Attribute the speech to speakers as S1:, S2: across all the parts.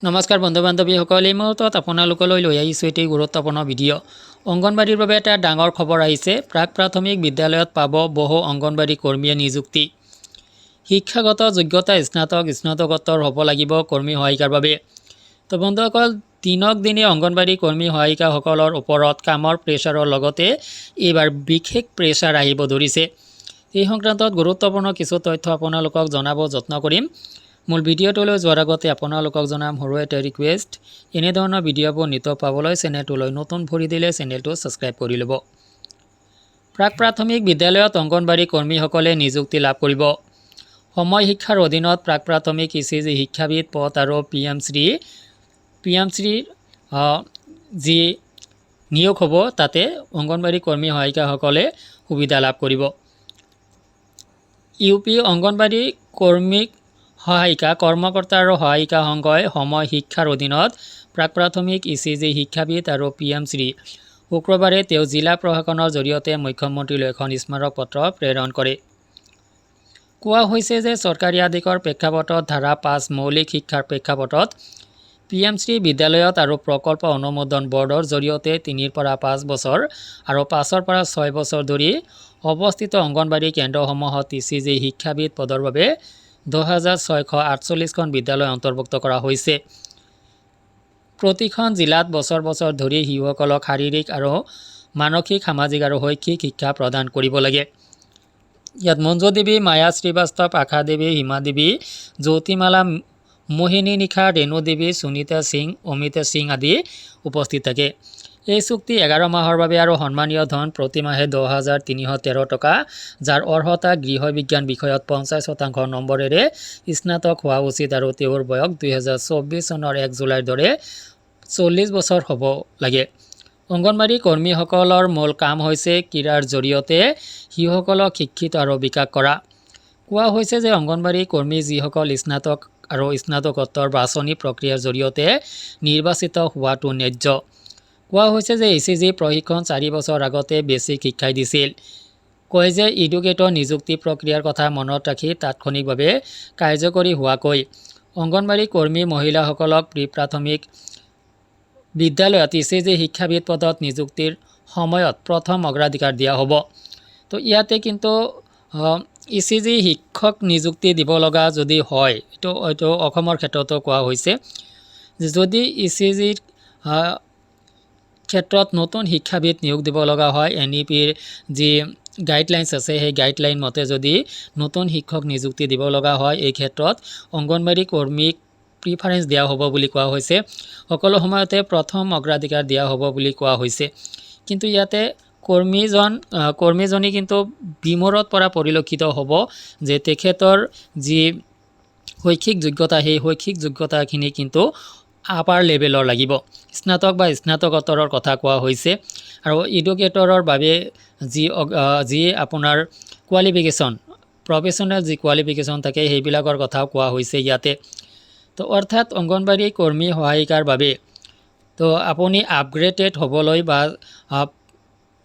S1: নমস্কাৰ বন্ধু বান্ধৱীসকল, এই মুহূৰ্তত আপোনালোকলৈ লৈ আহিছোঁ এটি গুৰুত্বপূৰ্ণ ভিডিঅ'। অংগনবাড়ীৰ বাবে এটা ডাঙৰ খবৰ আহিছে। প্ৰাক প্ৰাথমিক বিদ্যালয়ত পাব বহু অংগনবাড়ী কৰ্মীয়ে নিযুক্তি। শিক্ষাগত যোগ্যতা স্নাতকোত্তৰ হ'ব লাগিব কৰ্মী সহায়িকাৰ বাবে। তো বন্ধুসকল, দিনক দিনে অংগনবাড়ী কৰ্মী সহায়িকাসকলৰ ওপৰত কামৰ প্ৰেছাৰৰ লগতে এইবাৰ বিশেষ প্ৰেছাৰ আহিব ধৰিছে। এই সংক্ৰান্তত গুৰুত্বপূৰ্ণ কিছু তথ্য আপোনালোকক জনাব যত্ন কৰিম। মূল ভিডিঅ'টোলৈ যোৱাৰ আগতে আপোনালোকক জনাম সৰু এটা ৰিকুৱেষ্ট, এনেধৰণৰ ভিডিঅ'বোৰ নিতৌ পাবলৈ চেনেলটোলৈ নতুন ভৰি দিলে চেনেলটো ছাবস্ক্ৰাইব কৰি ল'ব। প্ৰাক প্ৰাথমিক বিদ্যালয়ত অংগনবাড়ী কৰ্মীসকলে নিযুক্তি লাভ কৰিব। সময় শিক্ষাৰ অধীনত প্ৰাক প্ৰাথমিক ECG শিক্ষাবিদ পদ আৰু PMশ্ৰীৰ যি নিয়োগ হ'ব তাতে অংগনবাড়ী কৰ্মী সহায়িকাসকলে সুবিধা লাভ কৰিব। UP অংগনবাড়ী সহায়িকা কৰ্মকৰ্তা আৰু সহায়িকা সংঘই সময় শিক্ষাৰ অধীনত প্ৰাক প্ৰাথমিক ECG শিক্ষাবিদ আৰু PMশ্ৰী শুক্ৰবাৰে তেওঁ জিলা প্ৰশাসনৰ জৰিয়তে মুখ্যমন্ত্ৰীলৈ এখন স্মাৰক পত্ৰ প্ৰেৰণ কৰে। কোৱা হৈছে যে চৰকাৰী আদেশৰ প্ৰেক্ষাপটত ধাৰা 5 মৌলিক শিক্ষাৰ প্ৰেক্ষাপটত PMশ্ৰী বিদ্যালয়ত আৰু প্ৰকল্প অনুমোদন বৰ্ডৰ জৰিয়তে 3 পৰা 5 বছৰ আৰু 5 পৰা 6 বছৰ ধৰি অৱস্থিত অংগনবাড়ী কেন্দ্ৰসমূহত ECG শিক্ষাবিদ পদৰ বাবে 2648খন বিদ্যালয় অন্তৰ্ভুক্ত কৰা হৈছে। প্ৰতিখন জিলাত বছৰ বছৰ ধৰি শিশুসকলক শাৰীৰিক আৰু মানসিক, সামাজিক আৰু শৈক্ষিক শিক্ষা প্ৰদান কৰিব লাগে। ইয়াত মঞ্জু দেৱী, মায়া শ্ৰীবাস্তৱ, আশা দেৱী, হিমা দেৱী, জ্যোতিমালা, মোহিনী নিশা, ৰেণু দেৱী, সুনীতা সিং, অমিতা সিং আদি উপস্থিত থাকে। এই চুক্তি 11 মাহৰ বাবে আৰু সন্মানীয় ধন প্ৰতি মাহে 10,313 টকা, যাৰ অৰ্হতা গৃহ বিজ্ঞান বিষয়ত 50% নম্বৰেৰে স্নাতক হোৱা উচিত আৰু তেওঁৰ বয়স 2024 চনৰ 1 জুলাইৰ দৰে 40 বছৰ হ'ব লাগে। অংগনবাড়ী কৰ্মীসকলৰ মূল কাম হৈছে ক্ৰীড়াৰ জৰিয়তে শিশুসকলক শিক্ষিত আৰু বিকাশ কৰা। কোৱা হৈছে যে অংগনবাড়ী কৰ্মী যিসকল স্নাতক আৰু স্নাতকোত্তৰ বাছনি প্ৰক্ৰিয়াৰ জৰিয়তে নিৰ্বাচিত হোৱাটো ন্যায্য। কোৱা হৈছে যে ECG প্ৰশিক্ষণ 4 বছৰ আগতে বেছিক শিক্ষাই দিছিল। কয় যে এডুকেটৰ নিযুক্তি প্ৰক্ৰিয়াৰ কথা মনত ৰাখি তাৎক্ষণিকভাৱে কাৰ্যকৰী হোৱাকৈ অংগনবাড়ী কৰ্মী মহিলাসকলক প্ৰাথমিক বিদ্যালয়ত ECG শিক্ষাবিদ পদত নিযুক্তিৰ সময়ত প্ৰথম অগ্ৰাধিকাৰ দিয়া হ'ব। তো ইয়াতে কিন্তু ECG শিক্ষক নিযুক্তি দিব লগা যদি হয়, এইটো অসমৰ ক্ষেত্ৰতো কোৱা হৈছে যে যদি ECGৰ ক্ষেত্ৰত নতুন শিক্ষাবিদ নিয়োগ দিব লগা হয়, NEPৰ যি গাইডলাইন্স আছে সেই গাইডলাইন মতে যদি নতুন শিক্ষক নিযুক্তি দিব লগা হয়, এই ক্ষেত্ৰত অংগনবাড়ী কৰ্মীক প্ৰিফাৰেঞ্চ দিয়া হ'ব বুলি কোৱা হৈছে। সকলো সময়তে প্ৰথম অগ্ৰাধিকাৰ দিয়া হ'ব বুলি কোৱা হৈছে। কিন্তু ইয়াতে কৰ্মীজনী কিন্তু বিমূৰত পৰা পৰিলক্ষিত হ'ব যে তেখেতৰ যি শৈক্ষিক যোগ্যতা, সেই শৈক্ষিক যোগ্যতাখিনি কিন্তু আপাৰ লেভেলৰ লাগিব। স্নাতক বা স্নাতকোত্তৰৰ কথা কোৱা হৈছে আৰু এডুকেটৰৰ বাবে যি আপোনাৰ কোৱালিফিকেশ্যন, প্ৰফেশ্যনেল যি কোৱালিফিকেশ্যন থাকে সেইবিলাকৰ কথাও কোৱা হৈছে ইয়াতে। তো অৰ্থাৎ অংগনবাড়ী কৰ্মী সহায়িকাৰ বাবে তো আপুনি আপগ্ৰেডেড হ'বলৈ বা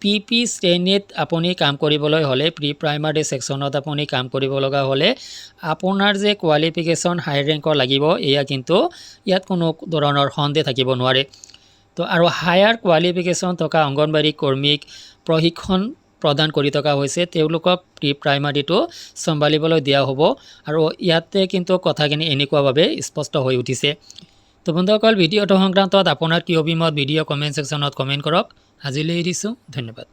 S1: PP শ্ৰেণীত আপুনি কাম কৰিবলৈ হ'লে, প্ৰি প্ৰাইমাৰী ছেকশ্যনত আপুনি কাম কৰিব লগা হ'লে আপোনাৰ যে কোৱালিফিকেশ্যন হাই ৰেংকৰ লাগিব, এয়া কিন্তু ইয়াত কোনো ধৰণৰ সন্দেহ থাকিব নোৱাৰে। তো আৰু হায়াৰ কোৱালিফিকেশ্যন থকা অংগনবাড়ী কৰ্মীক প্ৰশিক্ষণ প্ৰদান কৰি থকা হৈছে। তেওঁলোকক প্ৰি প্ৰাইমাৰীটো চম্ভালিবলৈ দিয়া হ'ব আৰু ইয়াতে কিন্তু কথাখিনি এনেকুৱাভাৱে স্পষ্ট হৈ উঠিছে। তো বন্ধুসকল, ভিডিঅ'টো সংক্ৰান্তত আপোনাৰ কি অভিমত ভিডিঅ' কমেণ্ট ছেকশ্যনত কমেণ্ট কৰক। আজিলৈ এৰিছোঁ, ধন্যবাদ।